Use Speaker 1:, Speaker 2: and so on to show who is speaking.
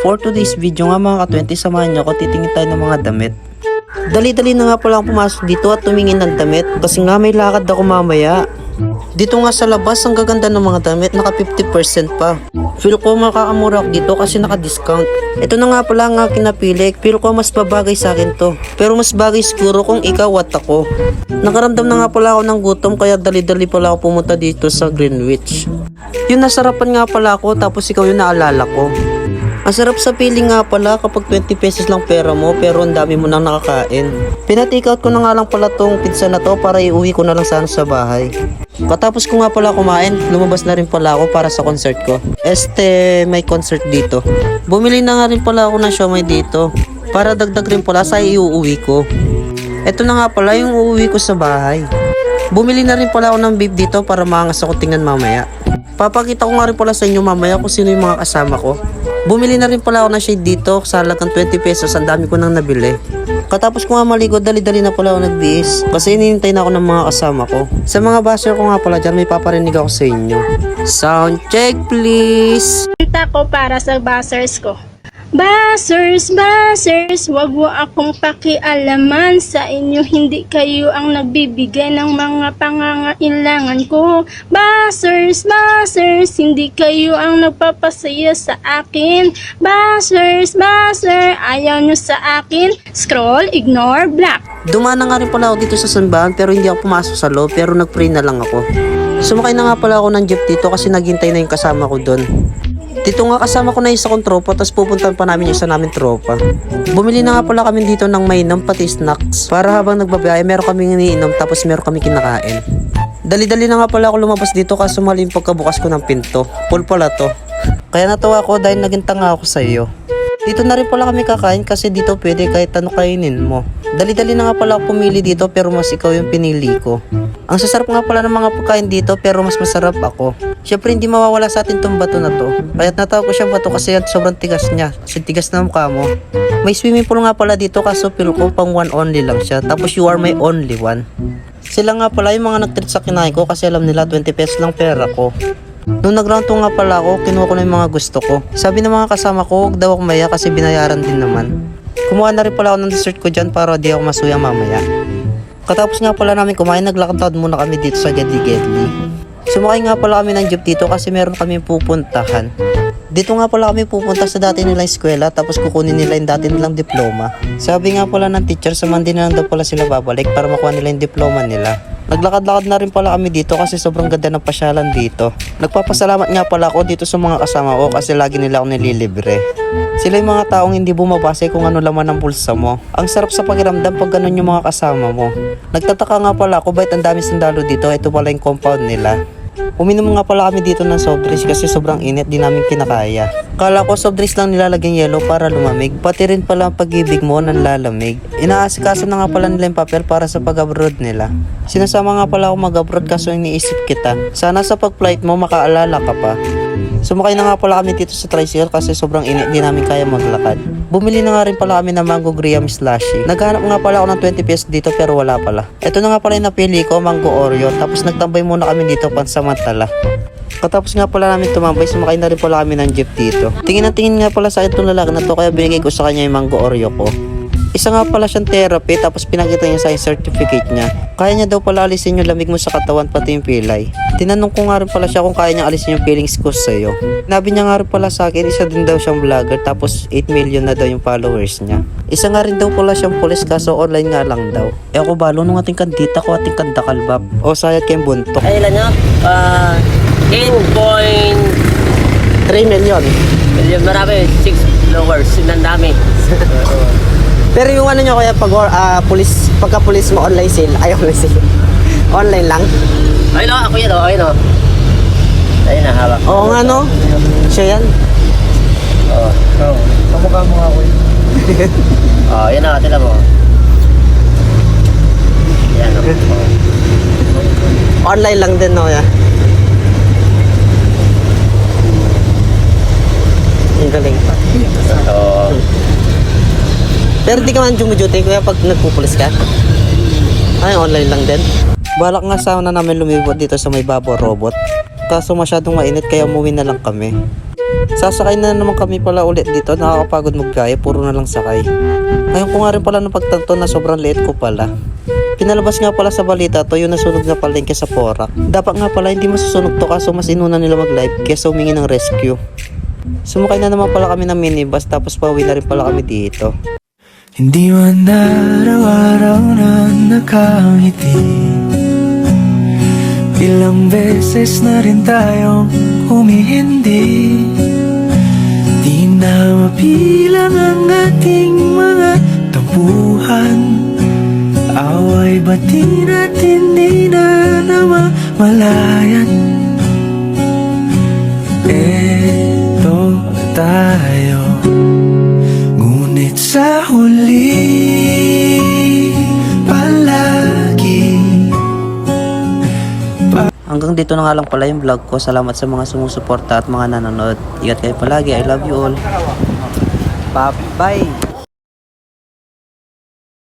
Speaker 1: For today's video nga mga ka-20, samahan nyo ako, titingin tayo ng mga damit. Dali-dali na nga pala akong pumasok dito at tumingin ng damit kasi nga may lakad ako mamaya. Dito nga sa labas, ang gaganda ng mga damit, naka 50% pa. Feel ko makakamura ako dito kasi naka-discount. Ito na nga pala ang aking napili, feel ko mas babagay sa akin to. Pero mas bagay siguro kung ikaw at ako. Nakaramdam na nga pala ako ng gutom kaya dali-dali pala ako pumunta dito sa Greenwich. Yung nasarapan nga pala ako tapos ikaw yung naalala ko. Ang sarap sa feeling nga pala kapag 20 pesos lang pera mo pero ang dami mo nang nakakain. Pinatake out ko na nga lang pala tong pizza na to para iuwi ko na lang sana sa bahay. Katapos ko nga pala kumain, lumabas na rin pala ako para sa concert ko. May concert dito. Bumili na nga rin pala ako ng siomai dito para dagdag rin pala sa iuuwi ko. Ito na nga pala yung uuwi ko sa bahay. Bumili na rin pala ako ng beef dito para maangas ako tingnan mamaya. Papakita ko nga rin pala sa inyo mamaya kung sino yung mga kasama ko. Bumili na rin pala ako ng shade dito sa halagang 20 pesos, ang dami ko nang nabili. Katapos ko nga maligo, dali-dali na pala ako nagbihis kasi hinihintay na ako ng mga kasama ko. Sa mga basher ko nga pala dyan, may paparinig ako sa inyo. Sound check please!
Speaker 2: Kanta ko para sa buzzers ko. Buzzers, wag mo akong pakialaman sa inyo, hindi kayo ang nagbibigay ng mga pangangailangan ko. Buzzers, hindi kayo ang nagpapasaya sa akin. Buzzers, ayaw nyo sa akin. Scroll, ignore, block.
Speaker 1: Dumaan na nga rin pala ako dito sa simbahan pero hindi ako pumasok sa loob pero nagpray na lang ako. Sumakay na nga pala ako ng jeep dito kasi naghintay na yung kasama ko doon. Dito nga kasama ko na isa kong tropa tapos pupuntahan pa namin yung isa namin tropa. Bumili na nga pala kami dito ng mainom pati snacks para habang nagbabiyahe meron kaming iniinom tapos meron kaming kinakain. Dali-dali na nga pala ako lumabas dito kaso mali yung pagkabukas ko ng pinto. Full pala to. Kaya natawa ako dahil naging tanga ako sa iyo. Dito na rin pala kami kakain kasi dito pwede kahit ano kainin mo. Dali-dali na nga pala ako pumili dito pero mas ikaw yung pinili ko. Ang sasarap nga pala ng mga pagkain dito pero mas masarap ako. Siyempre hindi mawawala sa atin tong bato na to. Kaya't natawag ko siyang bato kasi sobrang tigas niya. Kasi tigas na mukha mo. May swimming pool nga pala dito kaso feel ko pang one only lang siya. Tapos you are my only one. Sila nga pala yung mga nag-treat sa kinain ko kasi alam nila 20 pesos lang pera ko. Nung nag-round 2 nga pala ako, kinuha ko na yung mga gusto ko. Sabi ng mga kasama ko, huwag daw ako maya kasi binayaran din naman. Kumuha na rin pala ako ng dessert ko dyan para di ako masuya mamaya. Katapos nga pala namin kumain, naglakad muna kami dito sa Gedli. Sumakay nga pala kami ng jeep dito kasi meron kami pupuntahan. Dito nga pala kami pupunta sa dati nilang eskwela tapos kukunin nila yung dati nilang diploma. Sabi nga pala ng teacher, sa Monday na lang daw pala sila babalik para makuha nila yung diploma nila. Naglakad-lakad na rin pala kami dito kasi sobrang ganda ng pasyalan dito. Nagpapasalamat nga pala ako dito sa mga kasama ko kasi lagi nila ako nililibre. Sila yung mga taong hindi bumabase kung ano laman ng bulsa mo. Ang sarap sa pakiramdam pag ganun yung mga kasama mo. Nagtataka nga pala ako bakit ang dami sundalo dito, ito pala yung compound nila. Uminom nga pala kami dito ng soft drinks kasi sobrang init, di namin kinakaya. Kala ko soft drinks lang nilalagyan yelo para lumamig, pati rin pala ang pag-ibig mo nang lalamig. Inaasikaso na nga pala nila yung papel para sa pag-abroad nila. Sinasama nga pala ako mag-abroad kaso iniisip kita. Sana sa pag-flight mo makaalala ka pa. Sumakay na nga pala kami dito sa tricycle kasi sobrang init, di namin kaya maglakad. Bumili na nga rin pala kami ng mango graham slushy. Naghanap nga pala ako ng 20 pesos dito pero wala pala. Ito na nga pala yung napili ko, mango Oreo. Tapos nagtambay muna kami dito pansamantala. Katapos nga pala namin tumambay, sumakay na rin pala kami ng jeep dito. Tingin na tingin nga pala sa akin itong lalaki na to kaya binigay ko sa kanya yung mango Oreo ko. Isa nga pala siyang therapy tapos pinakita niya sa yung certificate niya. Kaya niya daw pala alisin yung lamig mo sa katawan pati yung pilay. Tinanong ko nga rin pala siya kung kaya niya alisin yung feelings ko sa'yo. Nabi niya nga rin pala sa akin, isa din daw siyang vlogger tapos 8 million na daw yung followers niya. Isa nga rin daw pala siyang pulis kaso online nga lang daw. Ako balo nung ating kandita ko ating kandakalbab. O sayat kayong buntok.
Speaker 3: Ay ilan nyo? 8.3
Speaker 1: million.
Speaker 3: million. Marami, 6 followers. Ang dami.
Speaker 1: Pero yung ano nyo kaya pag pagka pulis mo online sale, ay online sale. Online lang.
Speaker 3: Ayun o, ako yan o, ayun o. Ayun na, hawak.
Speaker 1: Oo nga no. Siya yan.
Speaker 3: Oo.
Speaker 4: Kamukha mo nga ako eh.
Speaker 3: Oo, yun na, tila mo. Yan o.
Speaker 1: Online lang din no ya. Ang galing.
Speaker 3: Oo.
Speaker 1: Pero di ka man jumuduty kuya pag nagpupulis ka? Ay, online lang din. Balak nga sana namin lumibot dito sa may Babo Robot. Kaso masyadong mainit kaya umuwi na lang kami. Sasakay na naman kami pala ulit dito. Nakakapagod maggaya, puro na lang sakay. Ngayon ko nga rin pala napagtanto na sobrang liit ko pala. Pinalabas nga pala sa balita to yung nasunog na palengke sa Porac. Dapat nga pala hindi masusunog to kaso mas inuna nila mag-live kesa humingi ng rescue. Sumakay na naman pala kami ng minibus tapos pauwi na rin pala kami dito.
Speaker 5: Hindi man araw-araw na nakangiti, ilang beses na rin tayong humihindi. Di na mapilang ang ating mga tampuhan, away batin at hindi na namamalayan. Eto tayo, ngunit sa huli palagi.
Speaker 1: Hanggang dito na nga lang pala yung vlog ko. Salamat sa mga sumusuporta at mga nanonood. Ingat kayo palagi. I love you all. Bye-bye.